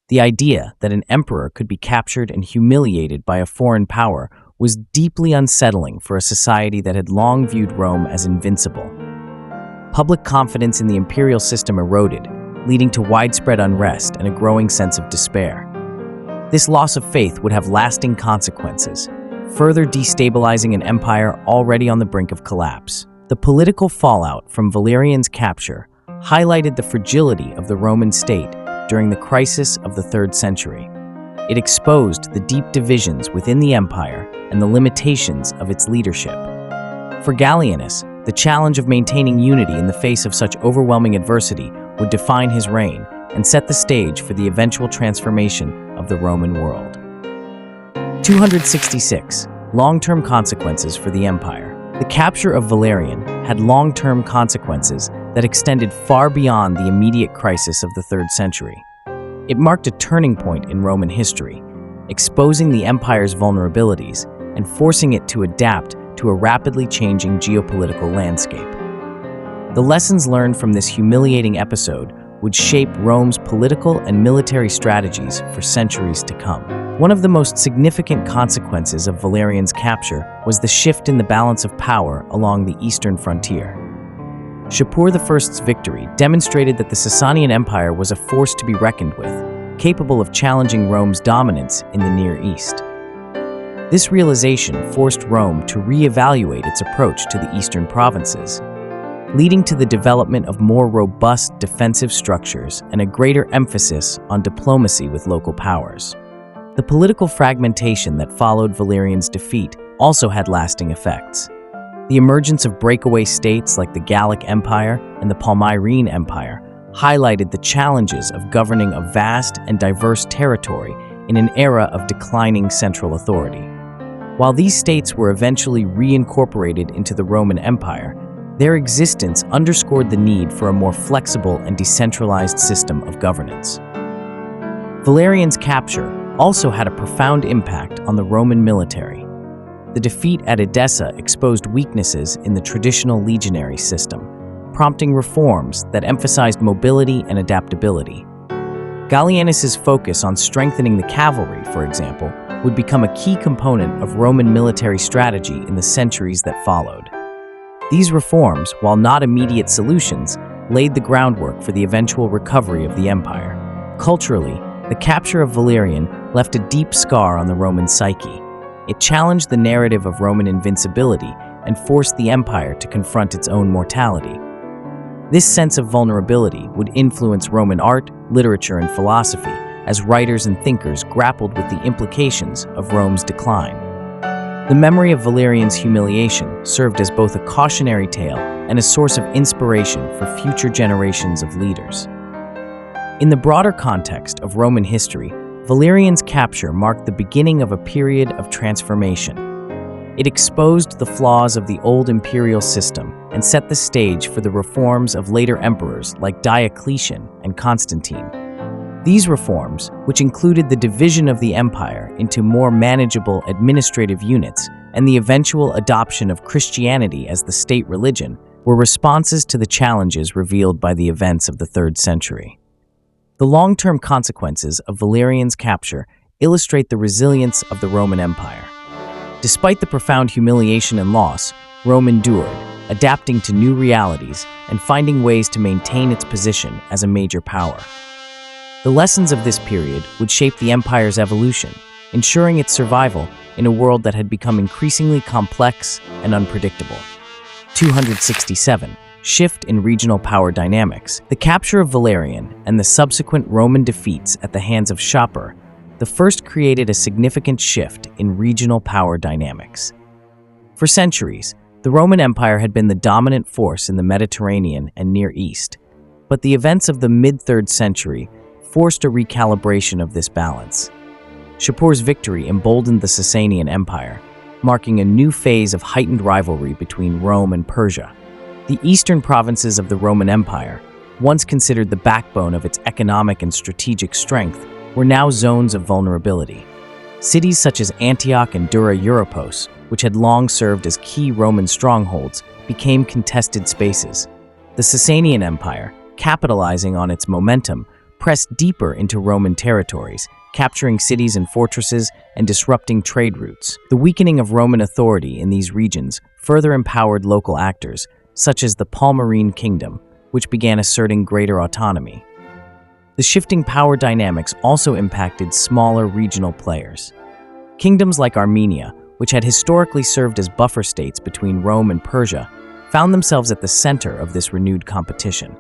The idea that an emperor could be captured and humiliated by a foreign power was deeply unsettling for a society that had long viewed Rome as invincible. Public confidence in the imperial system eroded, leading to widespread unrest and a growing sense of despair. This loss of faith would have lasting consequences, further destabilizing an empire already on the brink of collapse. The political fallout from Valerian's capture highlighted the fragility of the Roman state during the crisis of the 3rd century. It exposed the deep divisions within the empire and the limitations of its leadership. For Gallienus, the challenge of maintaining unity in the face of such overwhelming adversity would define his reign and set the stage for the eventual transformation of the Roman world. 266. Long-term consequences for the empire. The capture of Valerian had long-term consequences that extended far beyond the immediate crisis of the 3rd century. It marked a turning point in Roman history, exposing the empire's vulnerabilities and forcing it to adapt to a rapidly changing geopolitical landscape. The lessons learned from this humiliating episode would shape Rome's political and military strategies for centuries to come. One of the most significant consequences of Valerian's capture was the shift in the balance of power along the eastern frontier. Shapur I's victory demonstrated that the Sasanian Empire was a force to be reckoned with, capable of challenging Rome's dominance in the Near East. This realization forced Rome to reevaluate its approach to the eastern provinces, leading to the development of more robust defensive structures and a greater emphasis on diplomacy with local powers. The political fragmentation that followed Valerian's defeat also had lasting effects. The emergence of breakaway states like the Gallic Empire and the Palmyrene Empire highlighted the challenges of governing a vast and diverse territory in an era of declining central authority. While these states were eventually reincorporated into the Roman Empire, their existence underscored the need for a more flexible and decentralized system of governance. Valerian's capture also had a profound impact on the Roman military. The defeat at Edessa exposed weaknesses in the traditional legionary system, prompting reforms that emphasized mobility and adaptability. Gallienus's focus on strengthening the cavalry, for example, would become a key component of Roman military strategy in the centuries that followed. These reforms, while not immediate solutions, laid the groundwork for the eventual recovery of the empire. Culturally, the capture of Valerian left a deep scar on the Roman psyche. It challenged the narrative of Roman invincibility and forced the empire to confront its own mortality. This sense of vulnerability would influence Roman art, literature, and philosophy as writers and thinkers grappled with the implications of Rome's decline. The memory of Valerian's humiliation served as both a cautionary tale and a source of inspiration for future generations of leaders. In the broader context of Roman history, Valerian's capture marked the beginning of a period of transformation. It exposed the flaws of the old imperial system and set the stage for the reforms of later emperors like Diocletian and Constantine. These reforms, which included the division of the empire into more manageable administrative units and the eventual adoption of Christianity as the state religion, were responses to the challenges revealed by the events of the 3rd century. The long-term consequences of Valerian's capture illustrate the resilience of the Roman Empire. Despite the profound humiliation and loss, Rome endured, adapting to new realities and finding ways to maintain its position as a major power. The lessons of this period would shape the empire's evolution, ensuring its survival in a world that had become increasingly complex and unpredictable. 267. Shift in regional power dynamics. The capture of Valerian and the subsequent Roman defeats at the hands of Shapur I created a significant shift in regional power dynamics. For centuries, the Roman Empire had been the dominant force in the Mediterranean and Near East, but the events of the mid-3rd century forced a recalibration of this balance. Shapur's victory emboldened the Sasanian Empire, marking a new phase of heightened rivalry between Rome and Persia. The eastern provinces of the Roman Empire, once considered the backbone of its economic and strategic strength, were now zones of vulnerability. Cities such as Antioch and Dura Europos, which had long served as key Roman strongholds, became contested spaces. The Sasanian Empire, capitalizing on its momentum, pressed deeper into Roman territories, capturing cities and fortresses and disrupting trade routes. The weakening of Roman authority in these regions further empowered local actors, such as the Palmyrene Kingdom, which began asserting greater autonomy. The shifting power dynamics also impacted smaller regional players. Kingdoms like Armenia, which had historically served as buffer states between Rome and Persia, found themselves at the center of this renewed competition.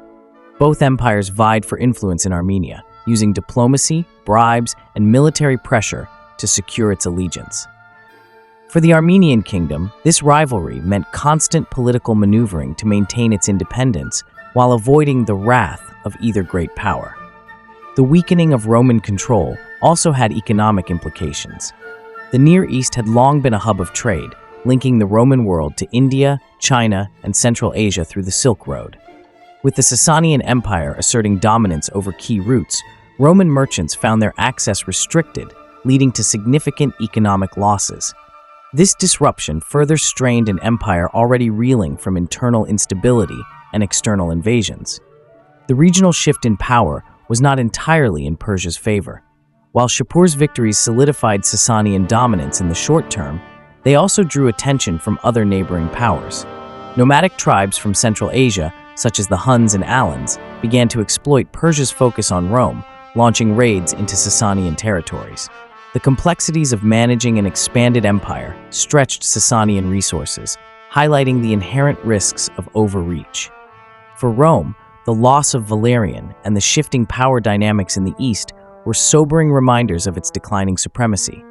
Both empires vied for influence in Armenia, using diplomacy, bribes, and military pressure to secure its allegiance. For the Armenian kingdom, this rivalry meant constant political maneuvering to maintain its independence while avoiding the wrath of either great power. The weakening of Roman control also had economic implications. The Near East had long been a hub of trade, linking the Roman world to India, China, and Central Asia through the Silk Road. With the Sasanian Empire asserting dominance over key routes, Roman merchants found their access restricted, leading to significant economic losses. This disruption further strained an empire already reeling from internal instability and external invasions. The regional shift in power was not entirely in Persia's favor. While Shapur's victories solidified Sasanian dominance in the short term, they also drew attention from other neighboring powers. Nomadic tribes from Central Asia, such as the Huns and Alans, began to exploit Persia's focus on Rome, launching raids into Sasanian territories. The complexities of managing an expanded empire stretched Sasanian resources, highlighting the inherent risks of overreach. For Rome, the loss of Valerian and the shifting power dynamics in the East were sobering reminders of its declining supremacy.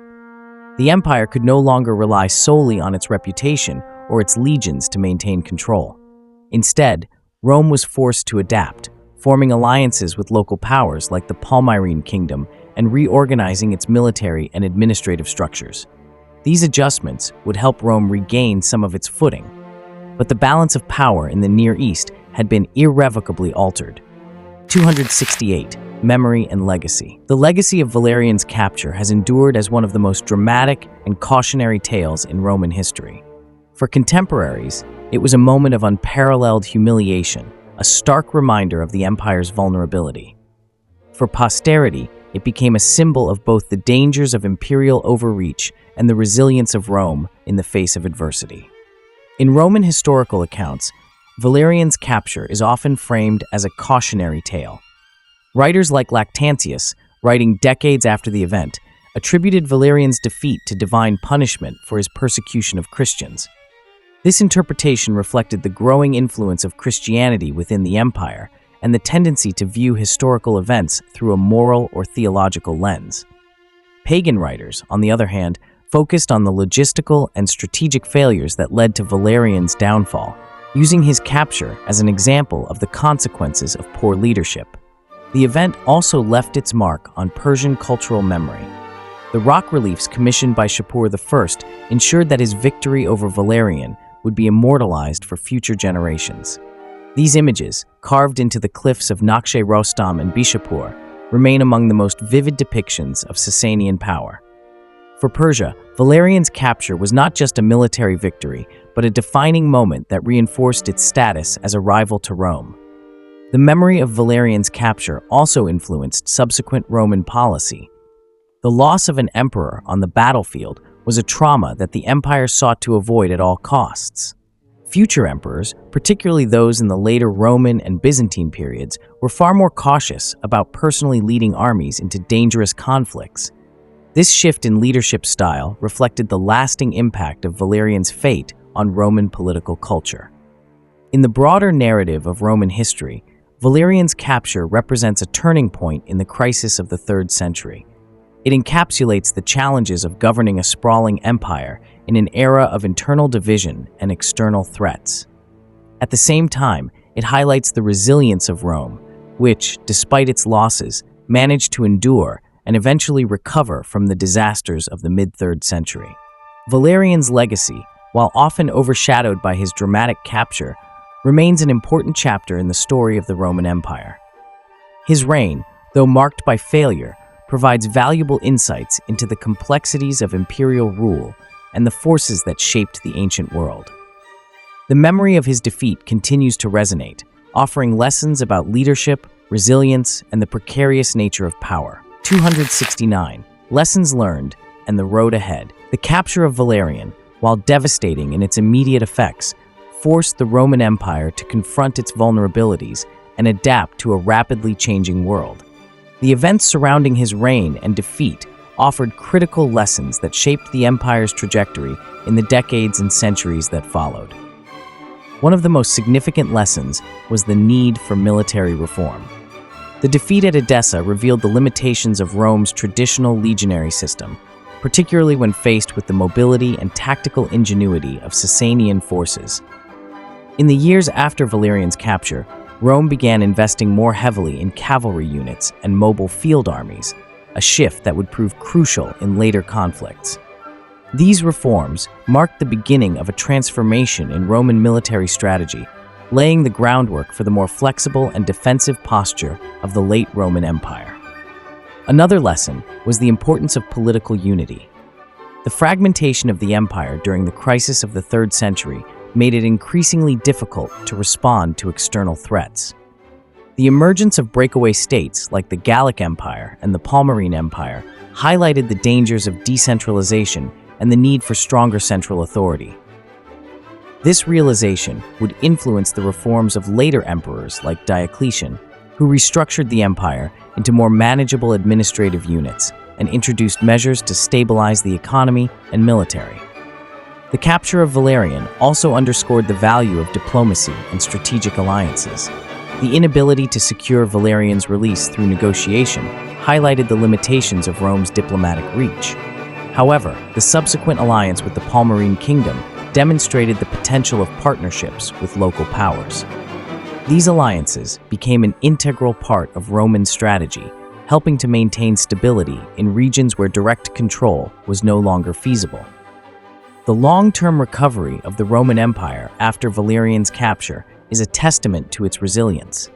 The empire could no longer rely solely on its reputation or its legions to maintain control. Instead, Rome was forced to adapt, forming alliances with local powers like the Palmyrene Kingdom and reorganizing its military and administrative structures. These adjustments would help Rome regain some of its footing, but the balance of power in the Near East had been irrevocably altered. 268. Memory and legacy. The legacy of Valerian's capture has endured as one of the most dramatic and cautionary tales in Roman history. For contemporaries, it was a moment of unparalleled humiliation, a stark reminder of the empire's vulnerability. For posterity, it became a symbol of both the dangers of imperial overreach and the resilience of Rome in the face of adversity. In Roman historical accounts, Valerian's capture is often framed as a cautionary tale. Writers like Lactantius, writing decades after the event, attributed Valerian's defeat to divine punishment for his persecution of Christians. This interpretation reflected the growing influence of Christianity within the empire and the tendency to view historical events through a moral or theological lens. Pagan writers, on the other hand, focused on the logistical and strategic failures that led to Valerian's downfall, using his capture as an example of the consequences of poor leadership. The event also left its mark on Persian cultural memory. The rock reliefs commissioned by Shapur I ensured that his victory over Valerian would be immortalized for future generations. These images, carved into the cliffs of Nakhche Rostam and Bishapur, remain among the most vivid depictions of Sasanian power. For Persia, Valerian's capture was not just a military victory, but a defining moment that reinforced its status as a rival to Rome. The memory of Valerian's capture also influenced subsequent Roman policy. The loss of an emperor on the battlefield was a trauma that the empire sought to avoid at all costs. Future emperors, particularly those in the later Roman and Byzantine periods, were far more cautious about personally leading armies into dangerous conflicts. This shift in leadership style reflected the lasting impact of Valerian's fate on Roman political culture. In the broader narrative of Roman history, Valerian's capture represents a turning point in the crisis of the 3rd century. It encapsulates the challenges of governing a sprawling empire in an era of internal division and external threats. At the same time, it highlights the resilience of Rome, which, despite its losses, managed to endure and eventually recover from the disasters of the mid-3rd century. Valerian's legacy, while often overshadowed by his dramatic capture, remains an important chapter in the story of the Roman Empire. His reign, though marked by failure, provides valuable insights into the complexities of imperial rule and the forces that shaped the ancient world. The memory of his defeat continues to resonate, offering lessons about leadership, resilience, and the precarious nature of power. 269. Lessons learned and the road ahead. The capture of Valerian, while devastating in its immediate effects, forced the Roman Empire to confront its vulnerabilities and adapt to a rapidly changing world. The events surrounding his reign and defeat offered critical lessons that shaped the empire's trajectory in the decades and centuries that followed. One of the most significant lessons was the need for military reform. The defeat at Edessa revealed the limitations of Rome's traditional legionary system, particularly when faced with the mobility and tactical ingenuity of Sasanian forces. In the years after Valerian's capture, Rome began investing more heavily in cavalry units and mobile field armies, a shift that would prove crucial in later conflicts. These reforms marked the beginning of a transformation in Roman military strategy, laying the groundwork for the more flexible and defensive posture of the late Roman Empire. Another lesson was the importance of political unity. The fragmentation of the empire during the crisis of the 3rd century made it increasingly difficult to respond to external threats. The emergence of breakaway states like the Gallic Empire and the Palmyrene Empire highlighted the dangers of decentralization and the need for stronger central authority. This realization would influence the reforms of later emperors like Diocletian, who restructured the empire into more manageable administrative units and introduced measures to stabilize the economy and military. The capture of Valerian also underscored the value of diplomacy and strategic alliances. The inability to secure Valerian's release through negotiation highlighted the limitations of Rome's diplomatic reach. However, the subsequent alliance with the Palmyrene Kingdom demonstrated the potential of partnerships with local powers. These alliances became an integral part of Roman strategy, helping to maintain stability in regions where direct control was no longer feasible. The long-term recovery of the Roman Empire after Valerian's capture is a testament to its resilience.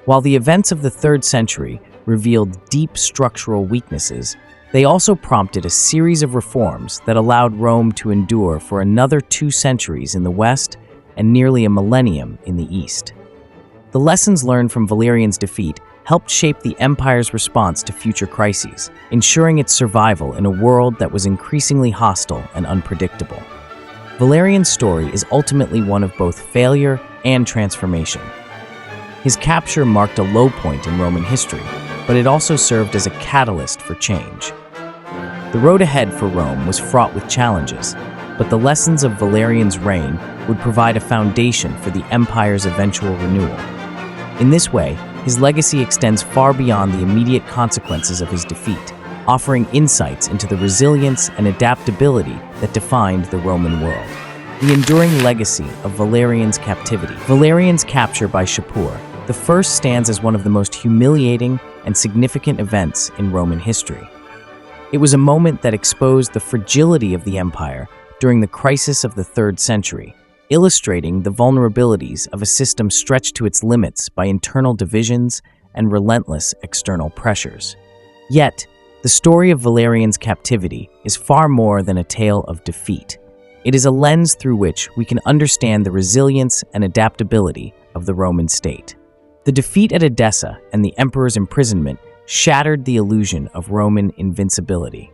While the events of the 3rd century revealed deep structural weaknesses, they also prompted a series of reforms that allowed Rome to endure for another 2 centuries in the West and nearly a millennium in the East. The lessons learned from Valerian's defeat helped shape the empire's response to future crises, ensuring its survival in a world that was increasingly hostile and unpredictable. Valerian's story is ultimately one of both failure and transformation. His capture marked a low point in Roman history, but it also served as a catalyst for change. The road ahead for Rome was fraught with challenges, but the lessons of Valerian's reign would provide a foundation for the empire's eventual renewal. In this way, his legacy extends far beyond the immediate consequences of his defeat, offering insights into the resilience and adaptability that defined the Roman world. The enduring legacy of Valerian's captivity. Valerian's capture by Shapur I stands as one of the most humiliating and significant events in Roman history. It was a moment that exposed the fragility of the empire during the crisis of the 3rd century, illustrating the vulnerabilities of a system stretched to its limits by internal divisions and relentless external pressures. Yet, the story of Valerian's captivity is far more than a tale of defeat. It is a lens through which we can understand the resilience and adaptability of the Roman state. The defeat at Edessa and the emperor's imprisonment shattered the illusion of Roman invincibility.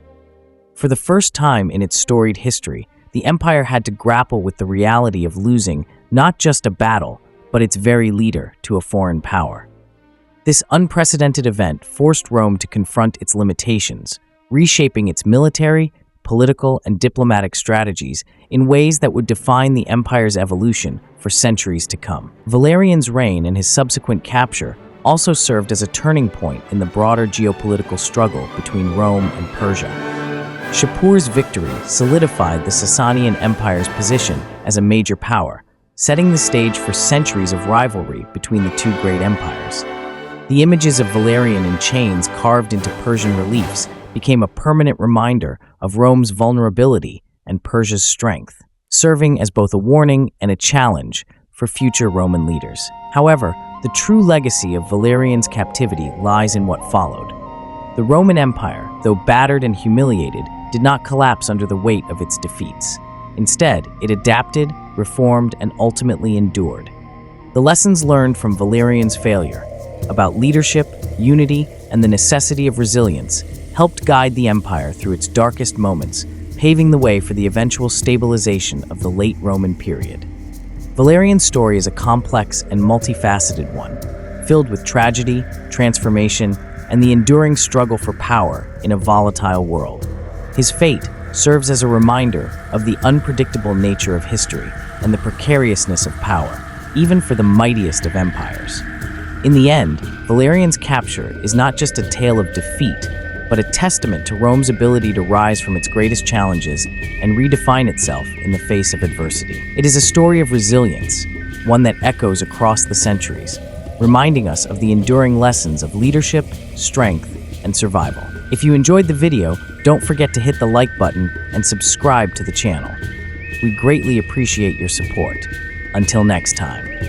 For the first time in its storied history, the empire had to grapple with the reality of losing not just a battle, but its very leader to a foreign power. This unprecedented event forced Rome to confront its limitations, reshaping its military, political, and diplomatic strategies in ways that would define the empire's evolution for centuries to come. Valerian's reign and his subsequent capture also served as a turning point in the broader geopolitical struggle between Rome and Persia. Shapur's victory solidified the Sasanian Empire's position as a major power, setting the stage for centuries of rivalry between the two great empires. The images of Valerian in chains carved into Persian reliefs became a permanent reminder of Rome's vulnerability and Persia's strength, serving as both a warning and a challenge for future Roman leaders. However, the true legacy of Valerian's captivity lies in what followed. The Roman Empire, though battered and humiliated, did not collapse under the weight of its defeats. Instead, it adapted, reformed, and ultimately endured. The lessons learned from Valerian's failure about leadership, unity, and the necessity of resilience helped guide the empire through its darkest moments, paving the way for the eventual stabilization of the late Roman period. Valerian's story is a complex and multifaceted one, filled with tragedy, transformation, and the enduring struggle for power in a volatile world. His fate serves as a reminder of the unpredictable nature of history and the precariousness of power, even for the mightiest of empires. In the end, Valerian's capture is not just a tale of defeat, but a testament to Rome's ability to rise from its greatest challenges and redefine itself in the face of adversity. It is a story of resilience, one that echoes across the centuries, reminding us of the enduring lessons of leadership, strength, and survival. If you enjoyed the video, don't forget to hit the like button and subscribe to the channel. We greatly appreciate your support. Until next time.